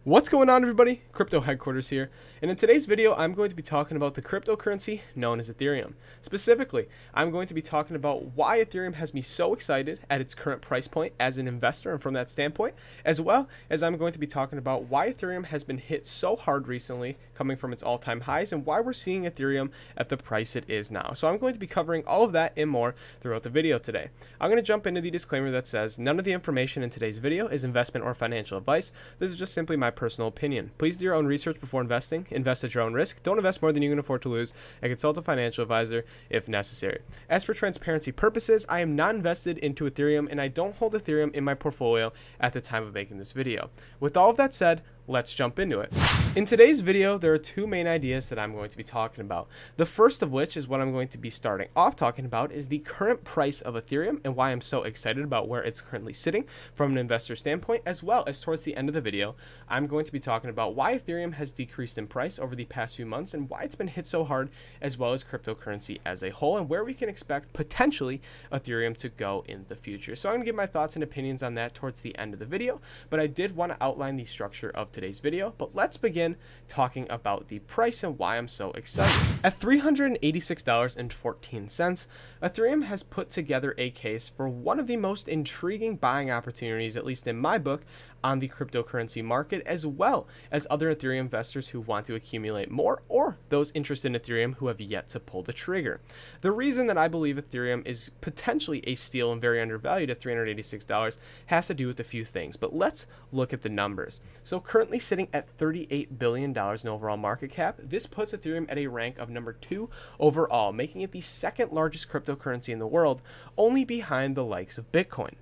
What's going on, everybody? Crypto Headquarters here, and in today's video I'm going to be talking about the cryptocurrency known as Ethereum. Specifically, I'm going to be talking about why Ethereum has me so excited at its current price point as an investor and from that standpoint, as well as I'm going to be talking about why Ethereum has been hit so hard recently coming from its all-time highs and why we're seeing Ethereum at the price it is now. So I'm going to be covering all of that and more throughout the video today. I'm going to jump into the disclaimer that says none of the information in today's video is investment or financial advice. This is just simply my personal opinion. Please do your own research before investing. Invest at your own risk. Don't invest more than you can afford to lose, and consult a financial advisor if necessary. As for transparency purposes, I am not invested into Ethereum, and I don't hold Ethereum in my portfolio at the time of making this video. With all of that said, let's jump into it. In today's video, there are two main ideas that I'm going to be talking about. The first of which is what I'm going to be starting off talking about is the current price of Ethereum and why I'm so excited about where it's currently sitting from an investor standpoint, as well as towards the end of the video, I'm going to be talking about why Ethereum has decreased in price over the past few months and why it's been hit so hard, as well as cryptocurrency as a whole and where we can expect potentially Ethereum to go in the future. So I'm going to give my thoughts and opinions on that towards the end of the video, but I did want to outline the structure of today's video. But let's begin talking about the price and why I'm so excited. At $386.14, Ethereum has put together a case for one of the most intriguing buying opportunities, at least in my book, on the cryptocurrency market, as well as other Ethereum investors who want to accumulate more or those interested in Ethereum who have yet to pull the trigger. The reason that I believe Ethereum is potentially a steal and very undervalued at $386 has to do with a few things, but let's look at the numbers. So currently sitting at $38 billion in overall market cap, this puts Ethereum at a rank of number 2 overall, making it the second largest cryptocurrency in the world, only behind the likes of Bitcoin.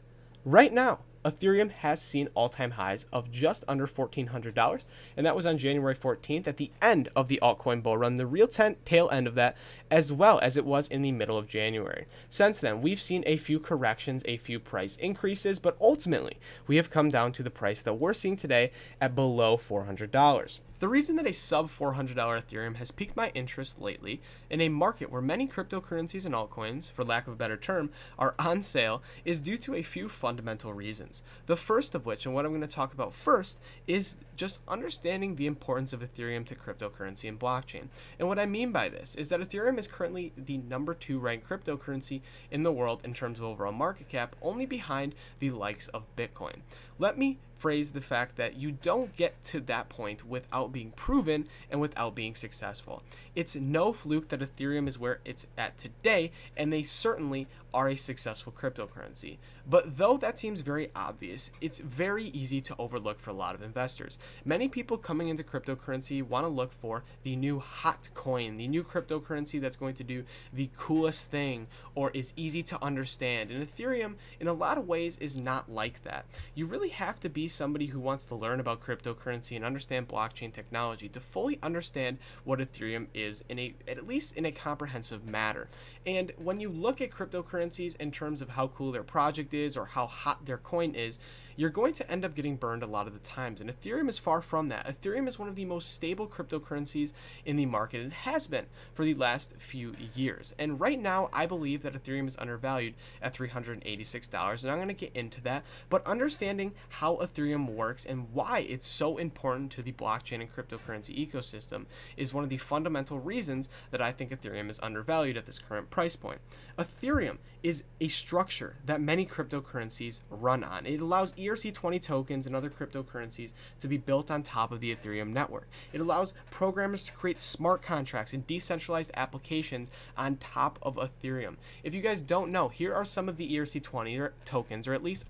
Right now, Ethereum has seen all-time highs of just under $1,400, and that was on January 14th at the end of the altcoin bull run, the real tail end of that, as well as it was in the middle of January. Since then, we've seen a few corrections, a few price increases, but ultimately, we have come down to the price that we're seeing today at below $400. The reason that a sub $400 Ethereum has piqued my interest lately in a market where many cryptocurrencies and altcoins, for lack of a better term, are on sale is due to a few fundamental reasons. The first of which, and what I'm going to talk about first, is just understanding the importance of Ethereum to cryptocurrency and blockchain. And what I mean by this is that Ethereum is currently the number 2 ranked cryptocurrency in the world in terms of overall market cap, only behind the likes of Bitcoin. Let me phrase the fact that you don't get to that point without being proven and without being successful. It's no fluke that Ethereum is where it's at today, and they certainly are a successful cryptocurrency. But though that seems very obvious, it's very easy to overlook for a lot of investors. Many people coming into cryptocurrency want to look for the new hot coin, the new cryptocurrency that's going to do the coolest thing or is easy to understand. And Ethereum, in a lot of ways, is not like that. You really have to be somebody who wants to learn about cryptocurrency and understand blockchain technology to fully understand what Ethereum is at least in a comprehensive manner. And when you look at cryptocurrencies in terms of how cool their project is or how hot their coin is, you're going to end up getting burned a lot of the times. And Ethereum is far from that. Ethereum is one of the most stable cryptocurrencies in the market and has been for the last few years. And right now, I believe that Ethereum is undervalued at $386, and I'm going to get into that. But understanding how Ethereum works and why it's so important to the blockchain and cryptocurrency ecosystem is one of the fundamental reasons that I think Ethereum is undervalued at this current price point. Ethereum is a structure that many cryptocurrencies run on. It allows ERC20 tokens and other cryptocurrencies to be built on top of the Ethereum network. It allows programmers to create smart contracts and decentralized applications on top of Ethereum. If you guys don't know, here are some of the ERC20 tokens, or at least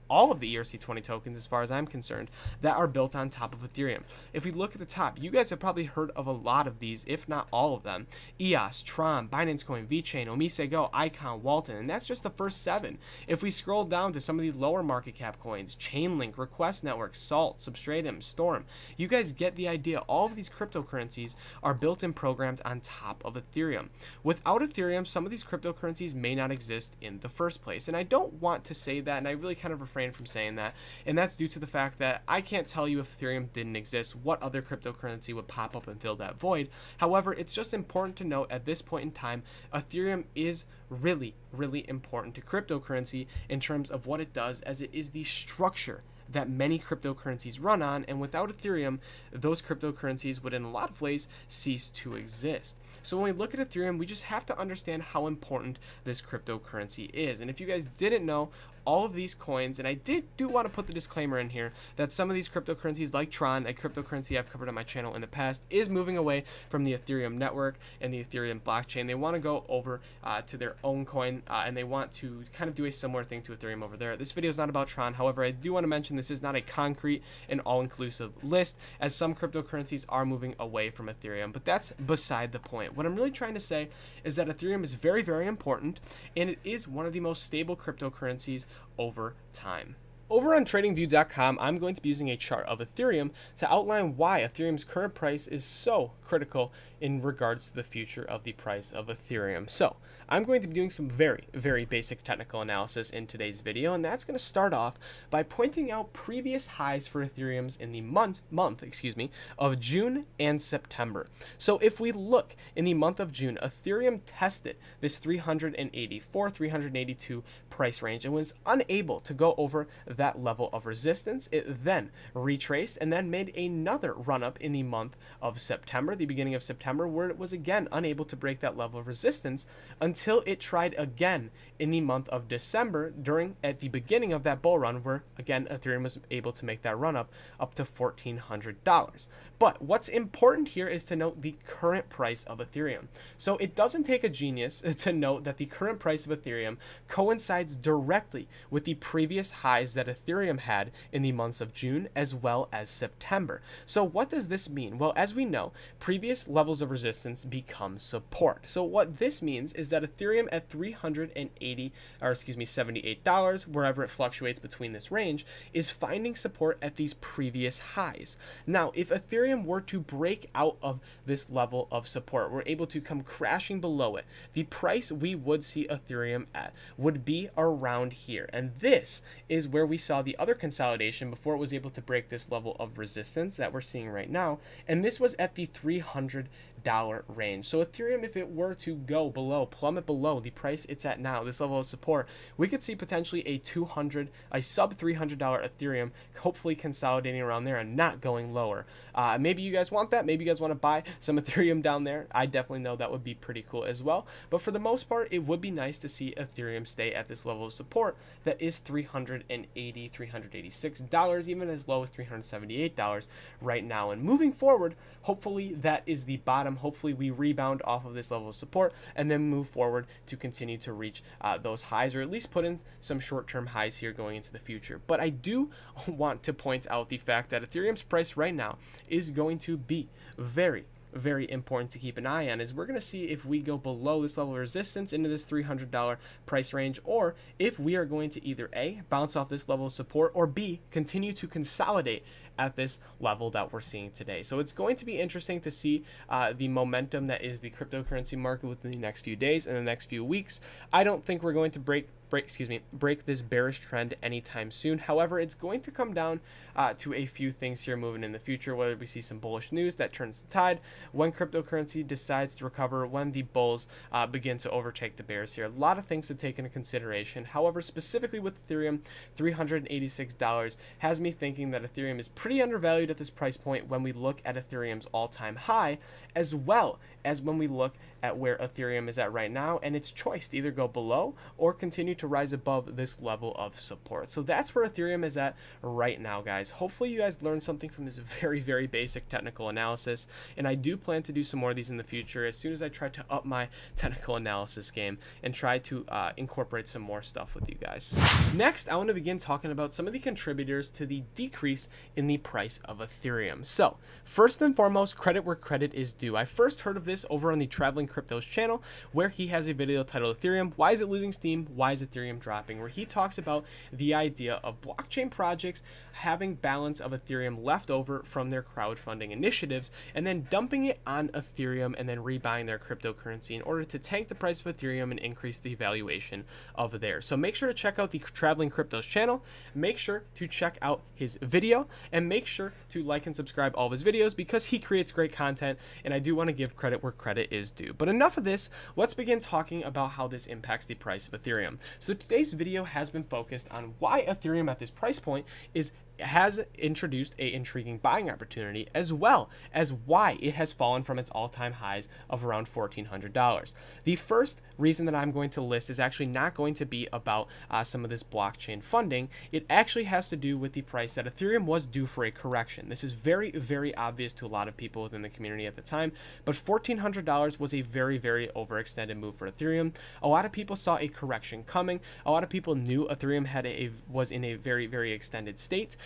all of the ERC20 tokens as far as I'm concerned, that are built on top of Ethereum. If we look at the top, you guys have probably heard of a lot of these, if not all of them. EOS, Tron, Binance Coin, VeChain, Omise Go, Icon, Walton, and that's just the first 7. If we scroll down to some of the lower market cap coins, Chainlink, Request Network, Salt, Substratum, Storm, you guys get the idea. All of these cryptocurrencies are built and programmed on top of Ethereum. Without Ethereum, some of these cryptocurrencies may not exist in the first place. And I don't want to say that, and I really kind of refrain from saying that. And that's due to the fact that I can't tell you if Ethereum didn't exist, what other cryptocurrency would pop up and fill that void. However, it's just important to note at this point in time, Ethereum is really important to cryptocurrency in terms of what it does, as it is the structure that many cryptocurrencies run on, and without Ethereum, those cryptocurrencies would in a lot of ways cease to exist. So when we look at Ethereum, we just have to understand how important this cryptocurrency is. And if you guys didn't know, all of these coins, and I do want to put the disclaimer in here that some of these cryptocurrencies like Tron, a cryptocurrency I've covered on my channel in the past, is moving away from the Ethereum network and the Ethereum blockchain. They want to go over to their own coin, and they want to kind of do a similar thing to Ethereum over there. This video is not about Tron. However, I do want to mention this is not a concrete and all-inclusive list, as some cryptocurrencies are moving away from Ethereum, but that's beside the point. What I'm really trying to say is that Ethereum is very, very important, and it is one of the most stable cryptocurrencies over time. Over on tradingview.com, I'm going to be using a chart of Ethereum to outline why Ethereum's current price is so critical in regards to the future of the price of Ethereum. So I'm going to be doing some very, very basic technical analysis in today's video, and that's going to start off by pointing out previous highs for Ethereum's in the month of June and September. So if we look in the month of June, Ethereum tested this 382 price range and was unable to go over that level of resistance. It then retraced and then made another run up in the month of September, the beginning of September, where it was again unable to break that level of resistance until it tried again in the month of December at the beginning of that bull run, where again Ethereum was able to make that run up to $1,400. But what's important here is to note the current price of Ethereum. So it doesn't take a genius to note that the current price of Ethereum coincides directly with the previous highs that Ethereum had in the months of June as well as September. So what does this mean? Well, as we know, previous levels of resistance become support. So what this means is that Ethereum at $78, wherever it fluctuates between this range, is finding support at these previous highs. Now, if Ethereum were to break out of this level of support, we're able to come crashing below it, the price we would see Ethereum at would be around here. And this is where we saw the other consolidation before it was able to break this level of resistance that we're seeing right now. And this was at the $300 range. So Ethereum, if it were to go below, plummet below the price it's at now, this level of support, we could see potentially a sub $300 Ethereum, hopefully consolidating around there and not going lower. Maybe you guys want that. Maybe you guys want to buy some Ethereum down there. I definitely know that would be pretty cool as well. But for the most part, it would be nice to see Ethereum stay at this level of support that is $380, $386, even as low as $378 right now. And moving forward, hopefully that is the bottom. Hopefully we rebound off of this level of support and then move forward to continue to reach those highs, or at least put in some short-term highs here going into the future. But I do want to point out the fact that Ethereum's price right now is going to be very, very important to keep an eye on, is we're going to see if we go below this level of resistance into this $300 price range, or if we are going to either A, bounce off this level of support, or B, continue to consolidate at this level that we're seeing today. So it's going to be interesting to see the momentum that is the cryptocurrency market within the next few days and the next few weeks. I don't think we're going to break this bearish trend anytime soon. However, it's going to come down to a few things here moving in the future, whether we see some bullish news that turns the tide, when cryptocurrency decides to recover, when the bulls begin to overtake the bears here. A lot of things to take into consideration. However, specifically with Ethereum, $386 has me thinking that Ethereum is pretty undervalued at this price point when we look at Ethereum's all-time high, as well as when we look at where Ethereum is at right now, and its choice to either go below or continue to rise above this level of support. So that's where Ethereum is at right now, guys. Hopefully you guys learned something from this very, very basic technical analysis, and I do plan to do some more of these in the future as soon as I try to up my technical analysis game and try to incorporate some more stuff with you guys. Next, I want to begin talking about some of the contributors to the decrease in the price of Ethereum. So first and foremost, credit where credit is due. I first heard of this over on the Traveling Cryptos channel, where he has a video titled Ethereum, Why is it losing steam? Why is Ethereum dropping? Where he talks about the idea of blockchain projects having balance of Ethereum left over from their crowdfunding initiatives and then dumping it on Ethereum and then rebuying their cryptocurrency in order to tank the price of Ethereum and increase the valuation of theirs. So make sure to check out the Traveling Cryptos channel, make sure to check out his video, and make sure to like and subscribe all of his videos because he creates great content, and I do want to give credit where credit is due. But enough of this, let's begin talking about how this impacts the price of Ethereum. So today's video has been focused on why Ethereum at this price point is has introduced a intriguing buying opportunity, as well as why it has fallen from its all-time highs of around $1,400. The first reason that I'm going to list is actually not going to be about some of this blockchain funding. It actually has to do with the price that Ethereum was due for a correction. This is very, very obvious to a lot of people within the community at the time, but $1,400 was a very, very overextended move for Ethereum. A lot of people saw a correction coming. A lot of people knew Ethereum was in a very, very extended state,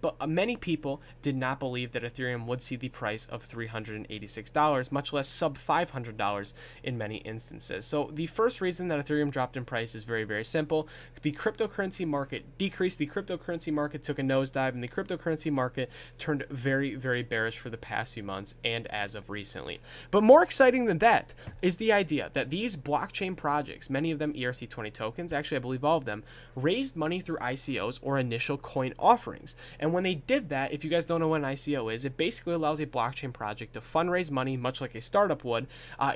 but many people did not believe that Ethereum would see the price of $386, much less sub $500 in many instances. So the first reason that Ethereum dropped in price is very, very simple. The cryptocurrency market decreased, the cryptocurrency market took a nosedive, and the cryptocurrency market turned very, very bearish for the past few months and as of recently. But more exciting than that is the idea that these blockchain projects, many of them ERC20 tokens, actually I believe all of them, raised money through ICOs or initial coin offerings. And when they did that, if you guys don't know what an ICO is, it basically allows a blockchain project to fundraise money, much like a startup would,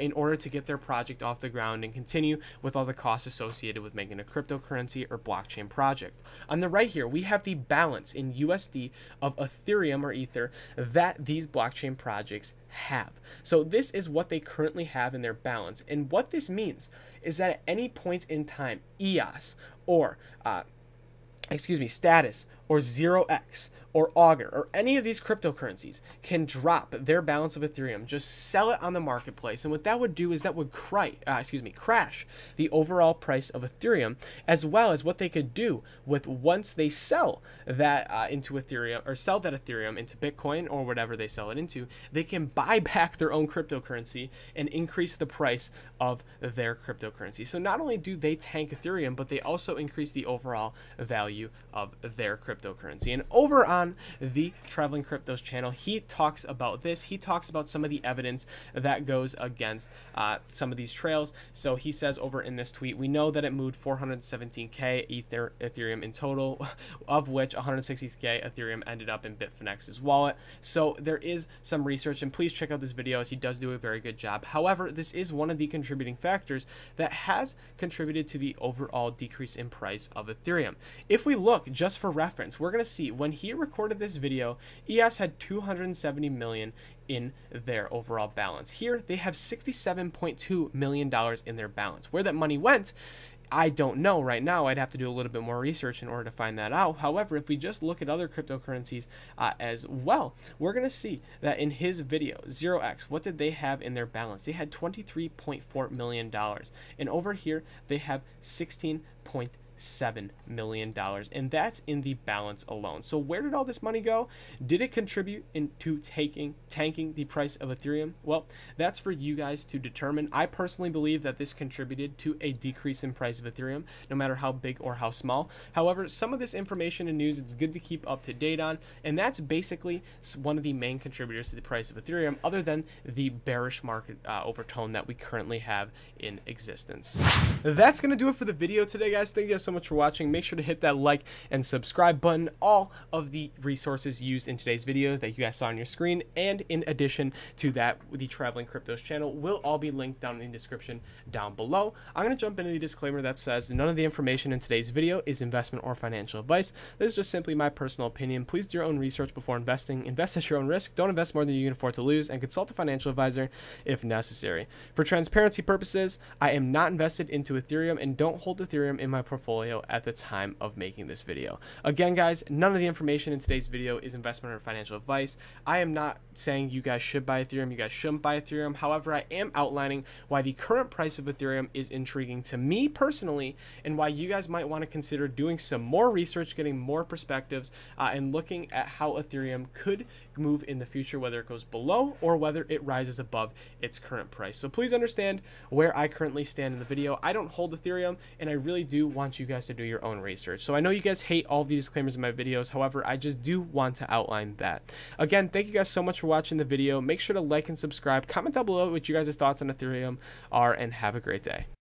in order to get their project off the ground and continue with all the costs associated with making a cryptocurrency or blockchain project. On the right here, we have the balance in USD of Ethereum or Ether that these blockchain projects have. So this is what they currently have in their balance. And what this means is that at any point in time, EOS or Status or 0x or Augur or any of these cryptocurrencies can drop their balance of Ethereum, just sell it on the marketplace, and what that would do is that would crash the overall price of Ethereum, as well as what they could do with once they sell that into Ethereum, or sell that Ethereum into Bitcoin or whatever they sell it into, they can buy back their own cryptocurrency and increase the price of their cryptocurrency. So not only do they tank Ethereum, but they also increase the overall value of their cryptocurrency. And over on the Traveling Cryptos channel, he talks about this. He talks about some of the evidence that goes against some of these trails. So he says over in this tweet, we know that it moved 417k Ethereum in total, of which 160k Ethereum ended up in Bitfinex's wallet. So there is some research, and please check out this video as he does do a very good job. However, this is one of the contributing factors that has contributed to the overall decrease in price of Ethereum. If we look just for reference, we're going to see when he recorded this video, EOS had 270 million in their overall balance. Here they have $67.2 million in their balance. Where that money went, I don't know right now. I'd have to do a little bit more research in order to find that out. However, if we just look at other cryptocurrencies as well, we're going to see that in his video, 0x, what did they have in their balance? They had $23.4 million. And over here, they have $16.7 million, and that's in the balance alone. So where did all this money go? Did it contribute into tanking the price of Ethereum? Well, that's for you guys to determine. I personally believe that this contributed to a decrease in price of Ethereum, no matter how big or how small. However, some of this information and news it's good to keep up to date on, and that's basically one of the main contributors to the price of Ethereum, other than the bearish market overtone that we currently have in existence. That's going to do it for the video today, guys. Thank you guys so much for watching. Make sure to hit that like and subscribe button. All of the resources used in today's video that you guys saw on your screen, and in addition to that, the Traveling Cryptos channel will all be linked down in the description down below. I'm going to jump into the disclaimer that says none of the information in today's video is investment or financial advice. This is just simply my personal opinion. Please do your own research before investing. Invest at your own risk. Don't invest more than you can afford to lose, and consult a financial advisor if necessary. For transparency purposes, I am not invested into Ethereum and don't hold Ethereum in my portfolio at the time of making this video. Again, guys, none of the information in today's video is investment or financial advice. I am not saying you guys should buy Ethereum, you guys shouldn't buy Ethereum. However, I am outlining why the current price of Ethereum is intriguing to me personally, and why you guys might want to consider doing some more research, getting more perspectives, and looking at how Ethereum could move in the future, whether it goes below or whether it rises above its current price. So please understand where I currently stand in the video. I don't hold Ethereum, and I really do want you guys to do your own research. So I know you guys hate all of the disclaimers in my videos. However, I just do want to outline that. Again, thank you guys so much for watching the video. Make sure to like and subscribe. Comment down below what you guys' thoughts on Ethereum are, and have a great day.